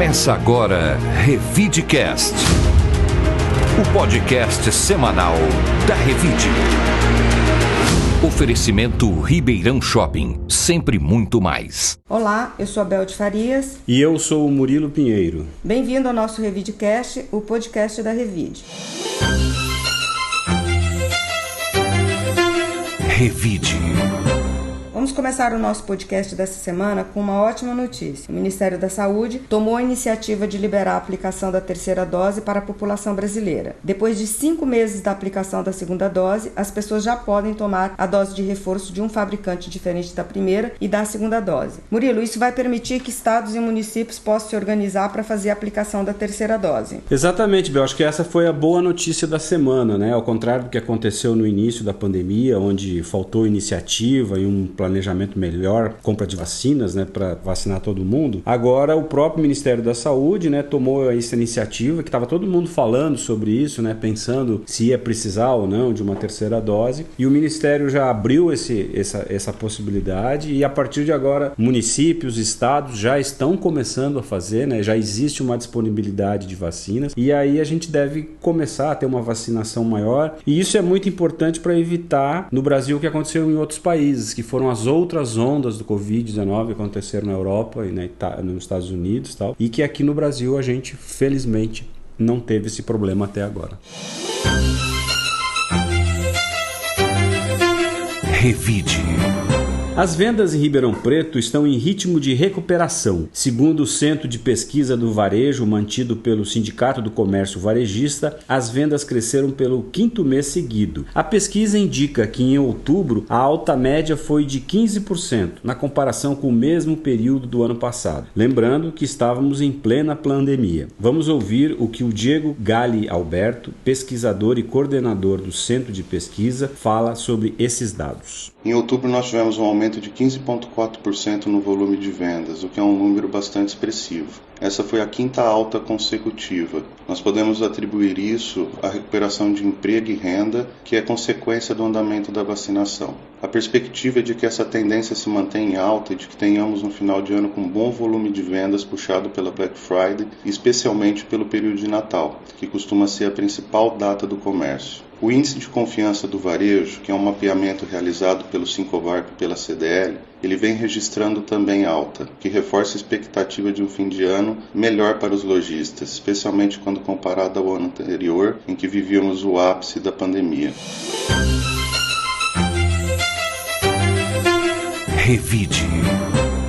Começa agora Revidecast, o podcast semanal da Revide. Oferecimento Ribeirão Shopping, sempre muito mais. Olá, eu sou a Bel de Farias. E eu sou o Murilo Pinheiro. Bem-vindo ao nosso Revidecast, o podcast da Revide. Revide. Vamos começar o nosso podcast dessa semana com uma ótima notícia. O Ministério da Saúde tomou a iniciativa de liberar a aplicação da terceira dose para a população brasileira. Depois de 5 meses da aplicação da segunda dose, as pessoas já podem tomar a dose de reforço de um fabricante diferente da primeira e da segunda dose. Murilo, isso vai permitir que estados e municípios possam se organizar para fazer a aplicação da terceira dose. Exatamente, Bel. Acho que essa foi a boa notícia da semana, né? Ao contrário do que aconteceu no início da pandemia, onde faltou iniciativa e um planejamento melhor, compra de vacinas, né, para vacinar todo mundo. Agora o próprio Ministério da Saúde, né, tomou essa iniciativa, que estava todo mundo falando sobre isso, né, pensando se ia precisar ou não de uma terceira dose, e o Ministério já abriu essa possibilidade, e a partir de agora municípios, estados já estão começando a fazer, né, já existe uma disponibilidade de vacinas, e aí a gente deve começar a ter uma vacinação maior, e isso é muito importante para evitar no Brasil o que aconteceu em outros países, que foram as outras ondas do Covid-19 que aconteceram na Europa e nos Estados Unidos e tal, e que aqui no Brasil a gente, felizmente, não teve esse problema até agora. Revide. As vendas em Ribeirão Preto estão em ritmo de recuperação. Segundo o Centro de Pesquisa do Varejo, mantido pelo Sindicato do Comércio Varejista, as vendas cresceram pelo 5º mês seguido. A pesquisa indica que em outubro a alta média foi de 15%, na comparação com o mesmo período do ano passado. Lembrando que estávamos em plena pandemia. Vamos ouvir o que o Diego Gali Alberto, pesquisador e coordenador do Centro de Pesquisa, fala sobre esses dados. Em outubro nós tivemos um aumento de 15,4% no volume de vendas, o que é um número bastante expressivo. Essa foi a 5ª alta consecutiva. Nós podemos atribuir isso à recuperação de emprego e renda, que é consequência do andamento da vacinação. A perspectiva é de que essa tendência se mantenha em alta e de que tenhamos um final de ano com bom volume de vendas puxado pela Black Friday, especialmente pelo período de Natal, que costuma ser a principal data do comércio. O índice de confiança do varejo, que é um mapeamento realizado pelo Sincovarp e pela CDL, ele vem registrando também alta, que reforça a expectativa de um fim de ano melhor para os lojistas, especialmente quando comparado ao ano anterior, em que vivíamos o ápice da pandemia. Revide.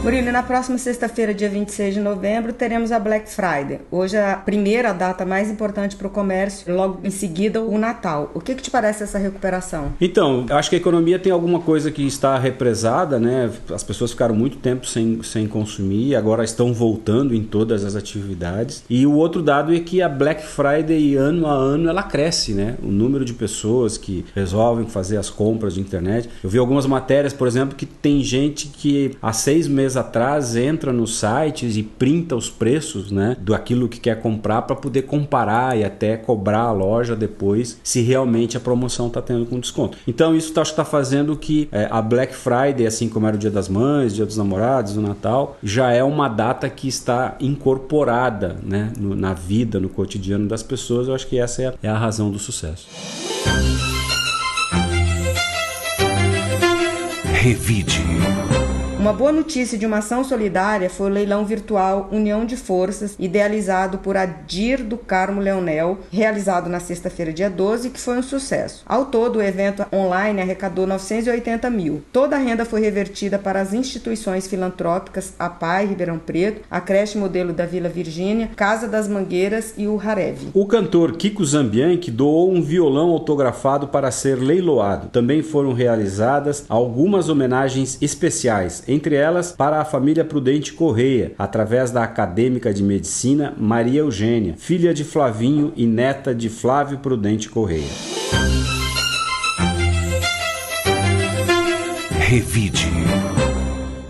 Murilo, na próxima sexta-feira, dia 26 de novembro, teremos a Black Friday. Hoje é a primeira data mais importante para o comércio, logo em seguida o Natal. O que te parece essa recuperação? Então, eu acho que a economia tem alguma coisa que está represada, né? As pessoas ficaram muito tempo sem consumir, agora estão voltando em todas as atividades. E o outro dado é que a Black Friday, ano a ano, ela cresce, né? O número de pessoas que resolvem fazer as compras de internet. Eu vi algumas matérias, por exemplo, que tem gente que há 6 meses atrás entra nos sites e printa os preços, né, do aquilo que quer comprar para poder comparar e até cobrar a loja depois se realmente a promoção está tendo com desconto. Então isso está fazendo que a Black Friday, assim como era o Dia das Mães, Dia dos Namorados, o Natal, já é uma data que está incorporada, né, na vida, no cotidiano das pessoas. Eu acho que essa é a razão do sucesso. Revide. Uma boa notícia de uma ação solidária foi o leilão virtual União de Forças, idealizado por Adir do Carmo Leonel, realizado na sexta-feira, dia 12, que foi um sucesso. Ao todo, o evento online arrecadou 980 mil. Toda a renda foi revertida para as instituições filantrópicas a PAI Ribeirão Preto, a creche modelo da Vila Virgínia, Casa das Mangueiras e o Harev. O cantor Kiko Zambianchi doou um violão autografado para ser leiloado. Também foram realizadas algumas homenagens especiais, entre elas para a família Prudente Correia, através da acadêmica de medicina Maria Eugênia, filha de Flavinho e neta de Flávio Prudente Correia.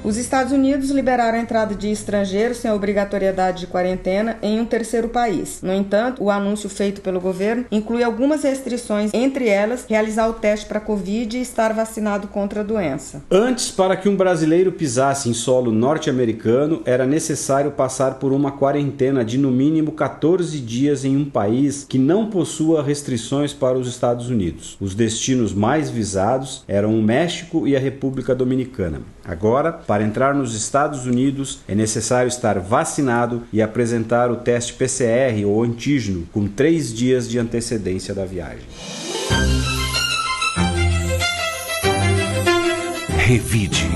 O Os Estados Unidos liberaram a entrada de estrangeiros sem a obrigatoriedade de quarentena em um terceiro país. No entanto, o anúncio feito pelo governo inclui algumas restrições, entre elas, realizar o teste para Covid e estar vacinado contra a doença. Antes, para que um brasileiro pisasse em solo norte-americano, era necessário passar por uma quarentena de no mínimo 14 dias em um país que não possua restrições para os Estados Unidos. Os destinos mais visados eram o México e a República Dominicana. Agora, para entrar nos Estados Unidos, é necessário estar vacinado e apresentar o teste PCR ou antígeno com 3 dias de antecedência da viagem. Revide.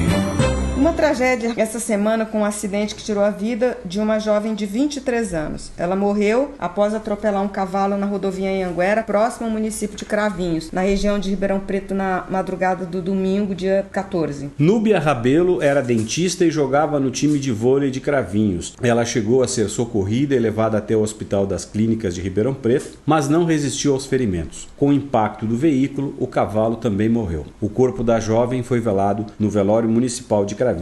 Uma tragédia essa semana com um acidente que tirou a vida de uma jovem de 23 anos. Ela morreu após atropelar um cavalo na rodovia Anhanguera, próximo ao município de Cravinhos, na região de Ribeirão Preto, na madrugada do domingo, dia 14. Núbia Rabelo era dentista e jogava no time de vôlei de Cravinhos. Ela chegou a ser socorrida e levada até o Hospital das Clínicas de Ribeirão Preto, mas não resistiu aos ferimentos. Com o impacto do veículo, o cavalo também morreu. O corpo da jovem foi velado no velório municipal de Cravinhos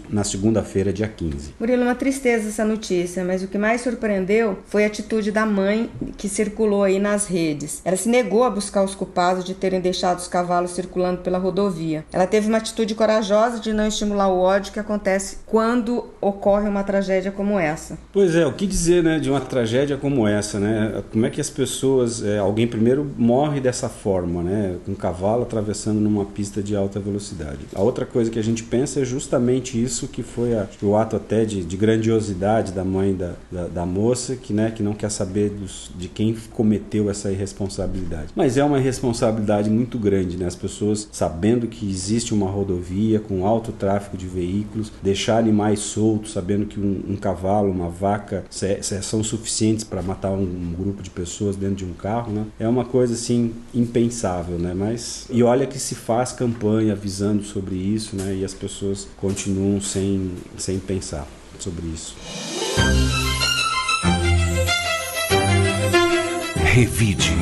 na segunda-feira, dia 15. Murilo, uma tristeza essa notícia, mas o que mais surpreendeu foi a atitude da mãe que circulou aí nas redes. Ela se negou a buscar os culpados de terem deixado os cavalos circulando pela rodovia. Ela teve uma atitude corajosa de não estimular o ódio que acontece quando ocorre uma tragédia como essa. Pois é, o que dizer, né, de uma tragédia como essa, né? Como é que as pessoas, alguém primeiro morre dessa forma, né, com um cavalo atravessando numa pista de alta velocidade. A outra coisa que a gente pensa é justamente isso que foi o ato até de grandiosidade da mãe da moça, que não quer saber de quem cometeu essa irresponsabilidade. Mas é uma irresponsabilidade muito grande, né? As pessoas, sabendo que existe uma rodovia com alto tráfego de veículos, deixar animais soltos, sabendo que um cavalo, uma vaca são suficientes para matar um grupo de pessoas dentro de um carro, né? É uma coisa assim impensável, né? E olha que se faz campanha avisando sobre isso, né? E as pessoas continuam sem pensar sobre isso. Revide.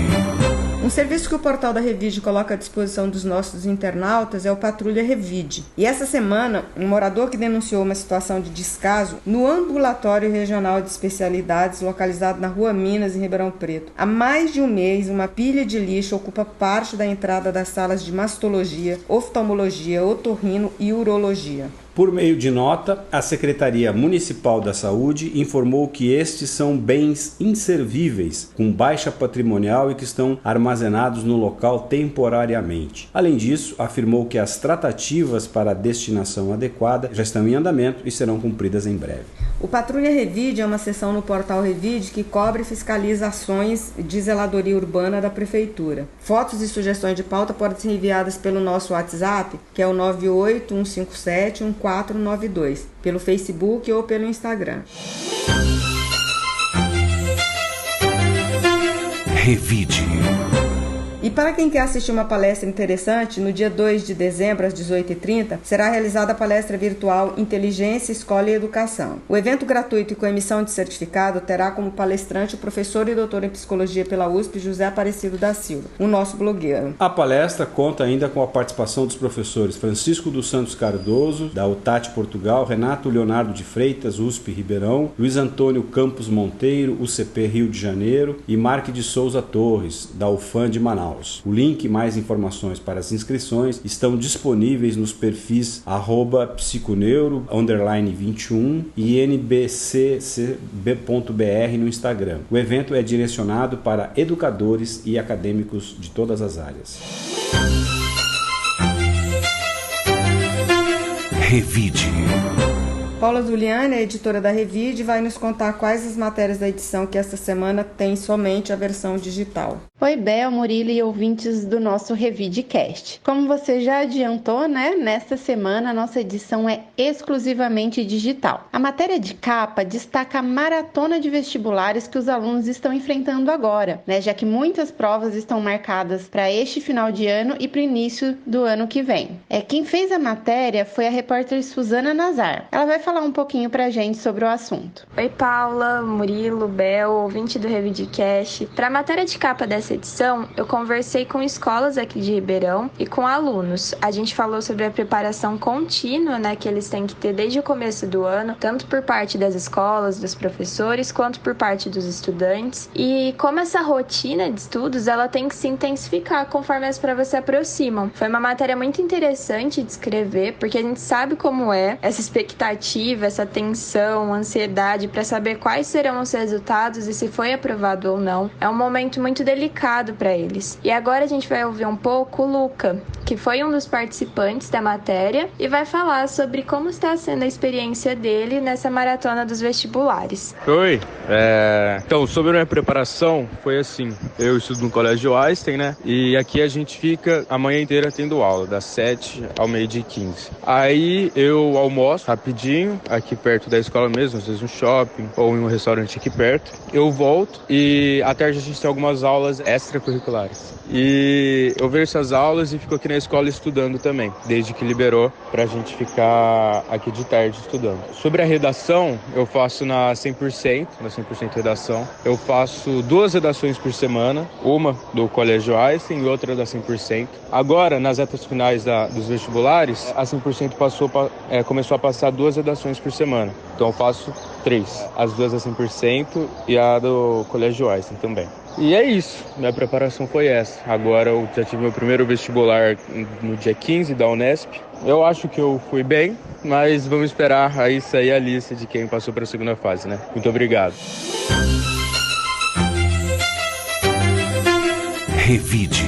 Um serviço que o portal da Revide coloca à disposição dos nossos internautas é o Patrulha Revide. E essa semana, um morador que denunciou uma situação de descaso no ambulatório regional de especialidades localizado na Rua Minas, em Ribeirão Preto. Há mais de um mês, uma pilha de lixo ocupa parte da entrada das salas de mastologia, oftalmologia, otorrino e urologia. Por meio de nota, a Secretaria Municipal da Saúde informou que estes são bens inservíveis, com baixa patrimonial e que estão armazenados no local temporariamente. Além disso, afirmou que as tratativas para a destinação adequada já estão em andamento e serão cumpridas em breve. O Patrulha Revide é uma seção no portal Revide que cobre e fiscaliza ações de zeladoria urbana da Prefeitura. Fotos e sugestões de pauta podem ser enviadas pelo nosso WhatsApp, que é o 981571492, pelo Facebook ou pelo Instagram. Revide. E para quem quer assistir uma palestra interessante, no dia 2 de dezembro, às 18h30, será realizada a palestra virtual Inteligência, Escola e Educação. O evento gratuito e com emissão de certificado terá como palestrante o professor e doutor em psicologia pela USP, José Aparecido da Silva, o nosso blogueiro. A palestra conta ainda com a participação dos professores Francisco dos Santos Cardoso, da UTAT Portugal, Renato Leonardo de Freitas, USP Ribeirão, Luiz Antônio Campos Monteiro, UCP Rio de Janeiro, e Marque de Souza Torres, da UFAM de Manaus. O link e mais informações para as inscrições estão disponíveis nos perfis @psiconeuro_21 e nbccb.br no Instagram. O evento é direcionado para educadores e acadêmicos de todas as áreas. Revide. Paula Zuliani, a editora da Revide, vai nos contar quais as matérias da edição que esta semana tem somente a versão digital. Oi, Bel, Murilo e ouvintes do nosso Revidecast. Como você já adiantou, nesta semana a nossa edição é exclusivamente digital. A matéria de capa destaca a maratona de vestibulares que os alunos estão enfrentando agora, já que muitas provas estão marcadas para este final de ano e para o início do ano que vem. Quem fez a matéria foi a repórter Suzana Nazar. Ela vai falar falar um pouquinho pra gente sobre o assunto. Oi, Paula, Murilo, Bel, ouvinte do Revidcast. Para a matéria de capa dessa edição, eu conversei com escolas aqui de Ribeirão e com alunos. A gente falou sobre a preparação contínua, né, que eles têm que ter desde o começo do ano, tanto por parte das escolas, dos professores, quanto por parte dos estudantes. E como essa rotina de estudos, ela tem que se intensificar conforme as provas se aproximam. Foi uma matéria muito interessante de escrever, porque a gente sabe como é essa expectativa, essa tensão, ansiedade para saber quais serão os resultados e se foi aprovado ou não. É um momento muito delicado para eles. E agora a gente vai ouvir um pouco o Luca, que foi um dos participantes da matéria e vai falar sobre como está sendo a experiência dele nessa maratona dos vestibulares. Oi, então sobre a minha preparação foi assim, eu estudo no Colégio Einstein, né, e aqui a gente fica a manhã inteira tendo aula, das 7 ao meio-dia e 15. Aí eu almoço rapidinho, aqui perto da escola mesmo, às vezes no shopping ou em um restaurante aqui perto. Eu volto e à tarde a gente tem algumas aulas extracurriculares. E eu vejo essas aulas e fico aqui na escola estudando também, desde que liberou pra gente ficar aqui de tarde estudando. Sobre a redação, eu faço na 100% redação. Eu faço 2 redações por semana, uma do Colégio Einstein e outra da 100%. Agora, nas retas finais dos vestibulares, a 100% começou a passar 2 redações por semana. Então eu faço 3, as 2 da 100% e a do Colégio Einstein também. E é isso, minha preparação foi essa. Agora eu já tive meu primeiro vestibular no dia 15 da Unesp. Eu acho que eu fui bem, mas vamos esperar aí sair a lista de quem passou para a segunda fase, né? Muito obrigado. Revide.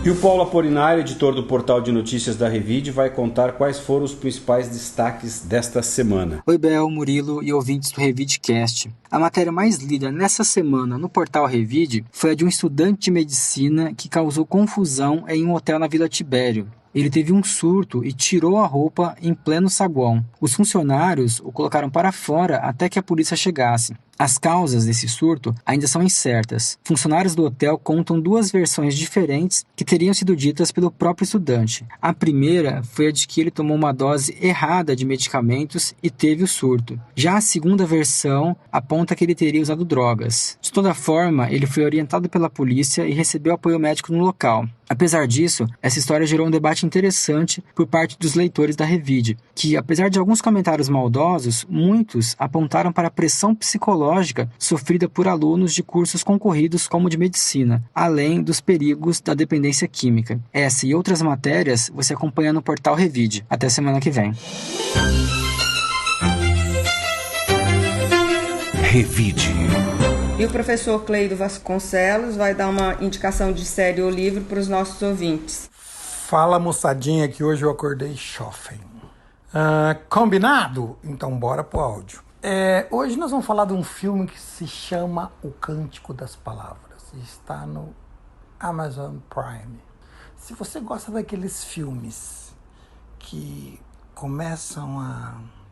E o Paulo Apolinário, editor do portal de notícias da Revide, vai contar quais foram os principais destaques desta semana. Oi, Bel, Murilo e ouvintes do Revidcast. A matéria mais lida nessa semana no portal Revide foi a de um estudante de medicina que causou confusão em um hotel na Vila Tibério. Ele teve um surto e tirou a roupa em pleno saguão. Os funcionários o colocaram para fora até que a polícia chegasse. As causas desse surto ainda são incertas. Funcionários do hotel contam 2 versões diferentes que teriam sido ditas pelo próprio estudante. A primeira foi a de que ele tomou uma dose errada de medicamentos e teve o surto. Já a segunda versão aponta que ele teria usado drogas. De toda forma, ele foi orientado pela polícia e recebeu apoio médico no local. Apesar disso, essa história gerou um debate interessante por parte dos leitores da Revide, que, apesar de alguns comentários maldosos, muitos apontaram para a pressão psicológica sofrida por alunos de cursos concorridos como de medicina, além dos perigos da dependência química. Essa e outras matérias você acompanha no portal Revide. Até semana que vem. Revide. E o professor Cleido Vasconcelos vai dar uma indicação de série ou livro para os nossos ouvintes. Fala, moçadinha, que hoje eu acordei chofem. Combinado? Então bora pro áudio. Hoje nós vamos falar de um filme que se chama O Cântico das Palavras. Está no Amazon Prime. Se você gosta daqueles filmes que começam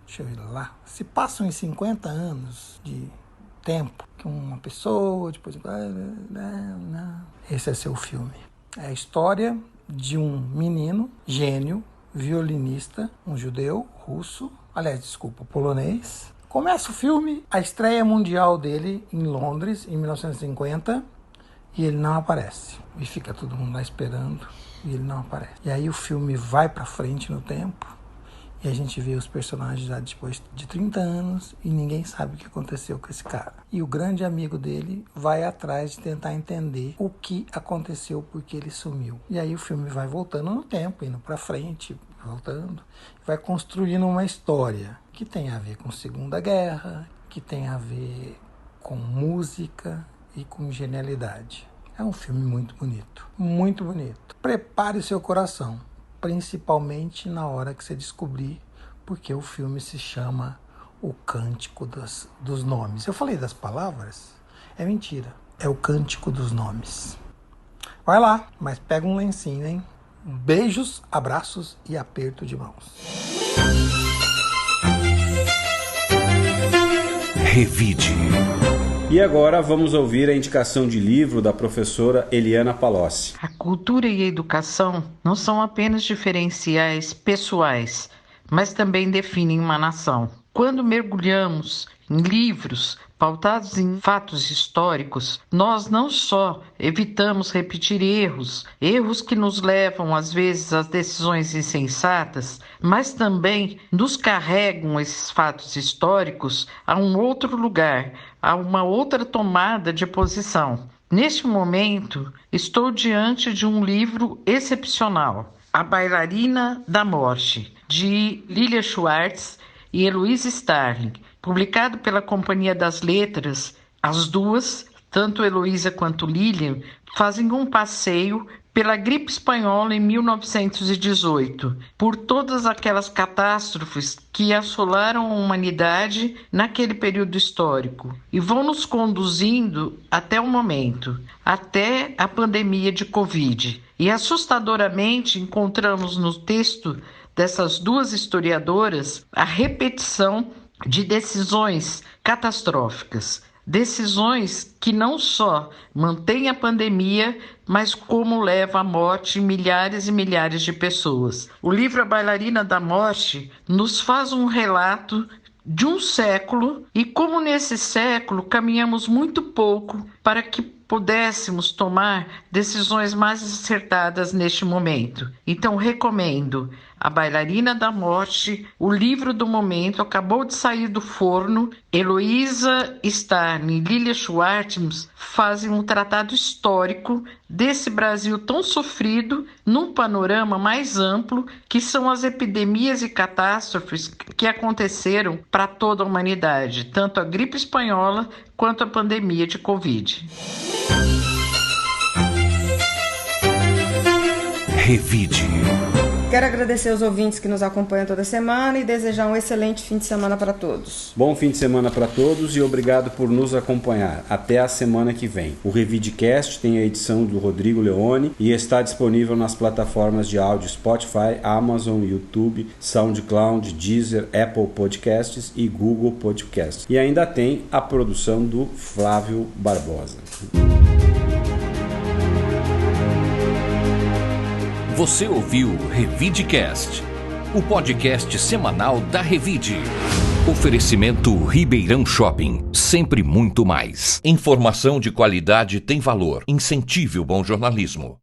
deixa eu ir lá, se passam em 50 anos de tempo, que uma pessoa, depois... Esse é seu filme. É a história de um menino, gênio, violinista, um judeu, polonês. Começa o filme, a estreia mundial dele em Londres, em 1950, e ele não aparece. E fica todo mundo lá esperando, e ele não aparece. E aí o filme vai pra frente no tempo, e a gente vê os personagens já depois de 30 anos e ninguém sabe o que aconteceu com esse cara. E o grande amigo dele vai atrás de tentar entender o que aconteceu, porque ele sumiu. E aí o filme vai voltando no tempo, indo pra frente, voltando, vai construindo uma história que tem a ver com Segunda Guerra, que tem a ver com música e com genialidade. É um filme muito bonito, muito bonito. Prepare o seu coração, principalmente na hora que você descobrir porque o filme se chama O Cântico dos Nomes. Eu falei das palavras? É mentira, é o Cântico dos Nomes. Vai lá, mas pega um lencinho, hein? Beijos, abraços e aperto de mãos. Revide. E agora vamos ouvir a indicação de livro da professora Eliana Palocci. A cultura e a educação não são apenas diferenciais pessoais, mas também definem uma nação. Quando mergulhamos em livros pautados em fatos históricos, nós não só evitamos repetir erros que nos levam às vezes às decisões insensatas, mas também nos carregam esses fatos históricos a um outro lugar, a uma outra tomada de posição. Neste momento, estou diante de um livro excepcional, A Bailarina da Morte, de Lilia Schwartz e Eloise Starling, publicado pela Companhia das Letras. As duas, tanto Heloísa quanto Lilian, fazem um passeio pela gripe espanhola em 1918, por todas aquelas catástrofes que assolaram a humanidade naquele período histórico, e vão nos conduzindo até o momento, até a pandemia de Covid. E assustadoramente encontramos no texto dessas duas historiadoras a repetição de decisões catastróficas, decisões que não só mantêm a pandemia, mas como leva à morte milhares e milhares de pessoas. O livro A Bailarina da Morte nos faz um relato de um século e como nesse século caminhamos muito pouco para que pudéssemos tomar decisões mais acertadas neste momento. Então recomendo A Bailarina da Morte, o livro do momento, acabou de sair do forno. Eloísa Starling e Lilia Schwartz fazem um tratado histórico desse Brasil tão sofrido num panorama mais amplo, que são as epidemias e catástrofes que aconteceram para toda a humanidade, tanto a gripe espanhola quanto a pandemia de Covid. Revide. Quero agradecer aos ouvintes que nos acompanham toda semana e desejar um excelente fim de semana para todos. Bom fim de semana para todos e obrigado por nos acompanhar. Até a semana que vem. O Revidecast tem a edição do Rodrigo Leone e está disponível nas plataformas de áudio Spotify, Amazon, YouTube, SoundCloud, Deezer, Apple Podcasts e Google Podcasts. E ainda tem a produção do Flávio Barbosa. Você ouviu Revidecast, o podcast semanal da Revide. Oferecimento Ribeirão Shopping, sempre muito mais. Informação de qualidade tem valor. Incentive o bom jornalismo.